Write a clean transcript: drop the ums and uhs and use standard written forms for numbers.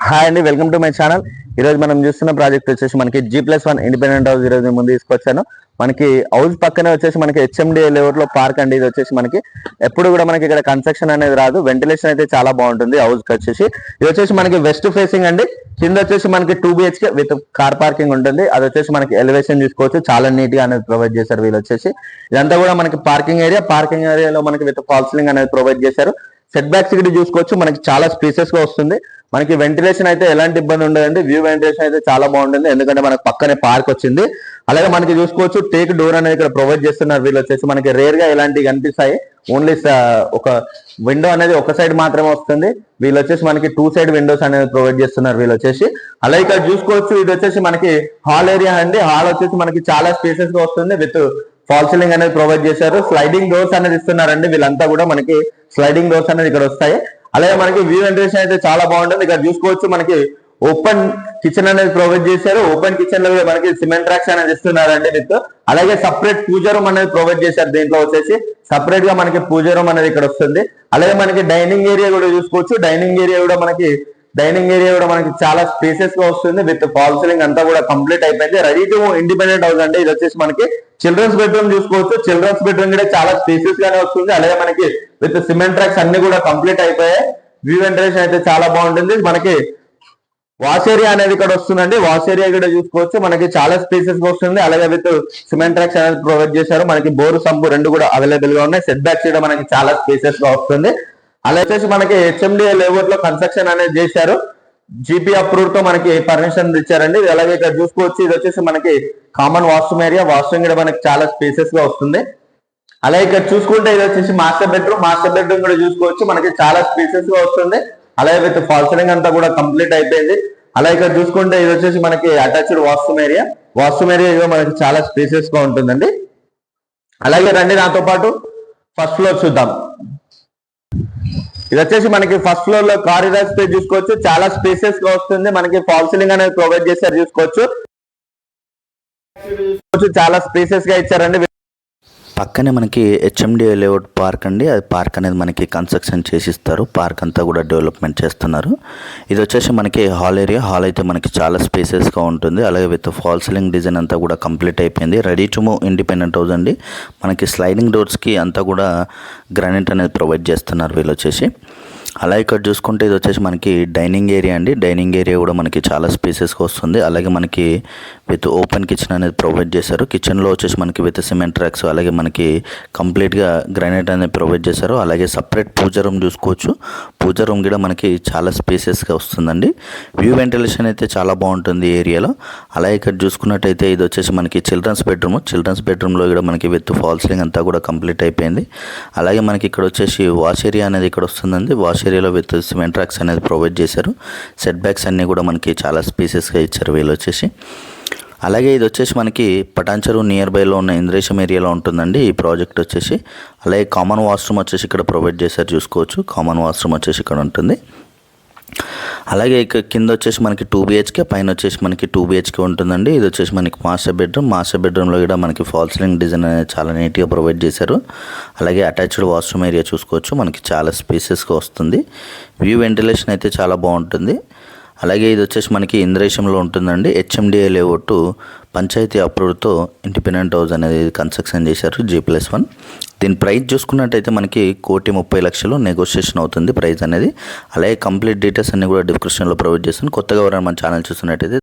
Hi అండి, welcome to my channel. ఈరోజు మనం చూస్తున్న ప్రాజెక్ట్ వచ్చేసి మనకి G+1 ఇండిపెండెంట్ హౌస్ ఈరోజు ముందు తీసుకొచ్చాను. మనకి హౌస్ పక్కనే వచ్చేసి మనకి HMDA లేఅవుట్ లో పార్క్ అండి. ఇది వచ్చేసి మనకి ఎప్పుడు కూడా మనకి ఇక్కడ కన్స్ట్రక్షన్ అనేది రాదు, వెంటిలేషన్ అయితే చాలా బాగుంటుంది హౌస్ కి వచ్చేసి. ఇది వచ్చేసి మనకి వెస్ట్ ఫేసింగ్ అండి. కింద వచ్చేసి మనకి 2 BHK విత్ కార్ పార్కింగ్ ఉంటుంది. అది వచ్చేసి మనకి ఎలివేషన్ తీసుకోవచ్చు, చాలా నీట్ గా అనేది ప్రొవైడ్ చేశారు వీళ్ళు వచ్చేసి. ఇదంతా కూడా మనకి పార్కింగ్ ఏరియాలో మనకి విత్ ఫాల్ సీలింగ్ అనేది ప్రొవైడ్ చేశారు. సెట్ బ్యాక్స్ ఇక్కడ చూసుకోవచ్చు, మనకి చాలా స్పేసెస్ గా వస్తుంది. మనకి వెంటిలేషన్ అయితే ఎలాంటి ఇబ్బంది ఉండదండి. వ్యూ వెంటిలేషన్ అయితే చాలా బాగుంటుంది, ఎందుకంటే మనకి పక్కనే పార్క్ వచ్చింది. అలాగే మనకి చూసుకోవచ్చు టేక్ డోర్ అనేది ఇక్కడ ప్రొవైడ్ చేస్తున్నారు వీళ్ళు వచ్చేసి. మనకి రేర్ గా ఇలాంటివి కనిపిస్తాయి. ఓన్లీ ఒక విండో అనేది ఒక సైడ్ మాత్రమే వస్తుంది. వీళ్ళు వచ్చేసి మనకి 2 సైడ్ విండోస్ అనేది ప్రొవైడ్ చేస్తున్నారు వీళ్ళు వచ్చేసి. అలాగే ఇక్కడ చూసుకోవచ్చు ఇది వచ్చేసి మనకి హాల్ ఏరియా అండి. హాల్ వచ్చేసి మనకి చాలా స్పేసెస్ గా వస్తుంది, విత్ ఫాల్ సీలింగ్ అనేది ప్రొవైడ్ చేశారు. స్లైడింగ్ డోర్స్ అనేది ఇస్తున్నారండి వీళ్ళంతా కూడా. మనకి స్లైడింగ్ డోర్స్ అనేది ఇక్కడ వస్తాయి. అలాగే మనకి వ్యూ వెంటిలేషన్ అయితే చాలా బాగుంటుంది. ఇక్కడ చూసుకోవచ్చు మనకి ఓపెన్ కిచెన్ అనేది ప్రొవైడ్ చేశారు. ఓపెన్ కిచెన్ లో మనకి సిమెంట్ ట్రాక్స్ అనేది ఇస్తున్నారండి విత్. అలాగే సపరేట్ పూజ రూమ్ అనేది ప్రొవైడ్ చేశారు. దీంట్లో వచ్చేసి సపరేట్ గా మనకి పూజ రూమ్ అనేది ఇక్కడ వస్తుంది. అలాగే మనకి డైనింగ్ ఏరియా కూడా చూసుకోవచ్చు. డైనింగ్ ఏరియా కూడా మనకి చాలా స్పేసెస్ గా వస్తుంది, విత్ ఫాల్ సీలింగ్ అంతా కూడా కంప్లీట్ అయిపోయింది. రెడీ టు ఇండిపెండెంట్ హౌస్ అండి. ఇది వచ్చేసి మనకి చిల్డ్రన్స్ బెడ్రూమ్ చూసుకోవచ్చు. చిల్డ్రన్స్ బెడ్రూమ్ కూడా చాలా స్పేసెస్ గానే వస్తుంది. అలాగే మనకి విత్ సిమెంట్ ట్రాక్స్ అన్ని కూడా కంప్లీట్ అయిపోయాయి. వ్యూ వెంటిలేషన్ అయితే చాలా బాగుంటుంది. మనకి వాష్ ఏరియా అనేది ఇక్కడ వస్తుందండి. వాష్ ఏరియా కూడా చూసుకోవచ్చు, మనకి చాలా స్పేసెస్ గా వస్తుంది. అలాగే విత్ సిమెంట్ ట్రాక్స్ అనేది ప్రొవైడ్ చేశారు. మనకి బోరు సంపు రెండు కూడా అవైలబుల్ గా ఉన్నాయి. సెట్ బ్యాక్స్ కూడా మనకి చాలా స్పేసెస్ గా వస్తుంది. అలా వచ్చేసి మనకి HMDA లేఅవుట్ లో కన్స్ట్రక్షన్ అనేది చేశారు. GP అప్రూవ్ తో మనకి పర్మిషన్ ఇచ్చారండి. అలాగే ఇక్కడ చూసుకోవచ్చు ఇది వచ్చేసి మనకి కామన్ వాష్రూమ్ ఏరియా. వాష్రూమ్ కూడా మనకి చాలా స్పేసెస్ గా వస్తుంది. అలాగే ఇక్కడ చూసుకుంటే ఇది వచ్చేసి మాస్టర్ బెడ్రూమ్ కూడా చూసుకోవచ్చు, మనకి చాలా స్పేసెస్ గా వస్తుంది. అలాగే విత్ ఫాల్ సీలింగ్ అంతా కూడా కంప్లీట్ అయిపోయింది. అలాగే ఇక్కడ చూసుకుంటే ఇది వచ్చేసి మనకి అటాచ్డ్ వాష్రూమ్ ఏరియా మనకి చాలా స్పేసెస్ గా ఉంటుందండి. అలాగే రండి నాతో పాటు ఫస్ట్ ఫ్లోర్ చూద్దాం. ఇది వచ్చేసి మనకి ఫస్ట్ ఫ్లోర్ లో కారిడార్ స్పేస్ చూసుకోవచ్చు, చాలా స్పేసెస్ గా వస్తుంది. మనకి ఫాల్ సీలింగ్ అనేది ప్రొవైడ్ చేశారు చూసుకోవచ్చు, చాలా స్పేసెస్ గా ఇచ్చారండి. పక్కనే మనకి HMDA లేఅవుట్ పార్క్ అండి. అది పార్క్ అనేది మనకి కన్స్ట్రక్షన్ చేసిస్తారు. పార్క్ అంతా కూడా డెవలప్మెంట్ చేస్తున్నారు. ఇది వచ్చేసి మనకి హాల్ ఏరియా. హాల్ అయితే మనకి చాలా స్పేసెస్గా ఉంటుంది. అలాగే విత్ ఫాల్ సీలింగ్ డిజైన్ అంతా కూడా కంప్లీట్ అయిపోయింది. Ready to move independent house అండి. మనకి స్లైడింగ్ డోర్స్కి అంతా కూడా గ్రానైట్ అనేది ప్రొవైడ్ చేస్తున్నారు వీళ్ళు వచ్చేసి. అలాగే ఇక్కడ చూసుకుంటే ఇది వచ్చేసి మనకి డైనింగ్ ఏరియా అండి. డైనింగ్ ఏరియా కూడా మనకి చాలా స్పేసెస్గా వస్తుంది. అలాగే మనకి విత్ ఓపెన్ కిచెన్ అనేది ప్రొవైడ్ చేశారు. కిచెన్లో వచ్చేసి మనకి విత్ సిమెంట్ ట్రాక్స్, అలాగే మనకి కంప్లీట్గా గ్రానైట్ అనేది ప్రొవైడ్ చేశారు. అలాగే సపరేట్ పూజ రూమ్ చూసుకోవచ్చు. పూజ రూమ్ కూడా మనకి చాలా స్పేసెస్గా వస్తుందండి. వ్యూ వెంటిలేషన్ అయితే చాలా బాగుంటుంది ఏరియాలో. అలాగే ఇక్కడ చూసుకున్నట్టయితే ఇది వచ్చేసి మనకి చిల్డ్రన్స్ బెడ్రూమ్లో కూడా మనకి విత్ ఫాల్ సీలింగ్ అంతా కూడా కంప్లీట్ అయిపోయింది. అలాగే మనకి ఇక్కడ వచ్చేసి వాష్ ఏరియా అనేది ఇక్కడ వస్తుందండి. వాష్ ఏరియాలో విత్ సిమెంట్ ట్రాక్స్ అనేది ప్రొవైడ్ చేశారు. సెట్ బ్యాక్స్ అన్నీ కూడా మనకి చాలా స్పేసెస్గా ఇచ్చారు వీళ్ళు వచ్చేసి. అలాగే ఇది వచ్చేసి మనకి పటాన్చెరు నియర్ బైలో ఉన్న ఇంద్రేశం ఏరియాలో ఉంటుందండి ఈ ప్రాజెక్ట్ వచ్చేసి. అలాగే కామన్ వాష్రూమ్ వచ్చేసి ఇక్కడ ప్రొవైడ్ చేశారు చూసుకోవచ్చు. కామన్ వాష్రూమ్ వచ్చేసి ఇక్కడ ఉంటుంది. అలాగే ఇక కింద వచ్చేసి మనకి 2 BHK, పైన వచ్చేసి మనకి 2 BHK ఉంటుందండి. ఇది వచ్చేసి మనకి మాస్టర్ బెడ్రూమ్లో కూడా మనకి ఫాల్ సీలింగ్ డిజైన్ అనేది చాలా నీట్గా ప్రొవైడ్ చేశారు. అలాగే అటాచ్డ్ వాష్రూమ్ ఏరియా చూసుకోవచ్చు, మనకి చాలా స్పేసెస్గా వస్తుంది. వ్యూ వెంటిలేషన్ అయితే చాలా బాగుంటుంది. అలాగే ఇది వచ్చేసి మనకి ఇంద్రేశంలో ఉంటుందండి. HMDA లేఅవుట్ పంచాయతీ అప్రూవ్తో ఇండిపెండెంట్ హౌస్ అనేది కన్స్ట్రక్షన్ చేశారు G+1. దీని ప్రైస్ చూసుకున్నట్టయితే మనకి 1,30,00,000 నెగోషియేషన్ అవుతుంది ప్రైస్ అనేది. అలాగే కంప్లీట్ డీటెయిల్స్ అన్ని కూడా డిస్క్రిప్షన్లో ప్రొవైడ్ చేస్తాను. కొత్తగా ఎవరైనా మన ఛానల్ చూస్తున్నట్టయితే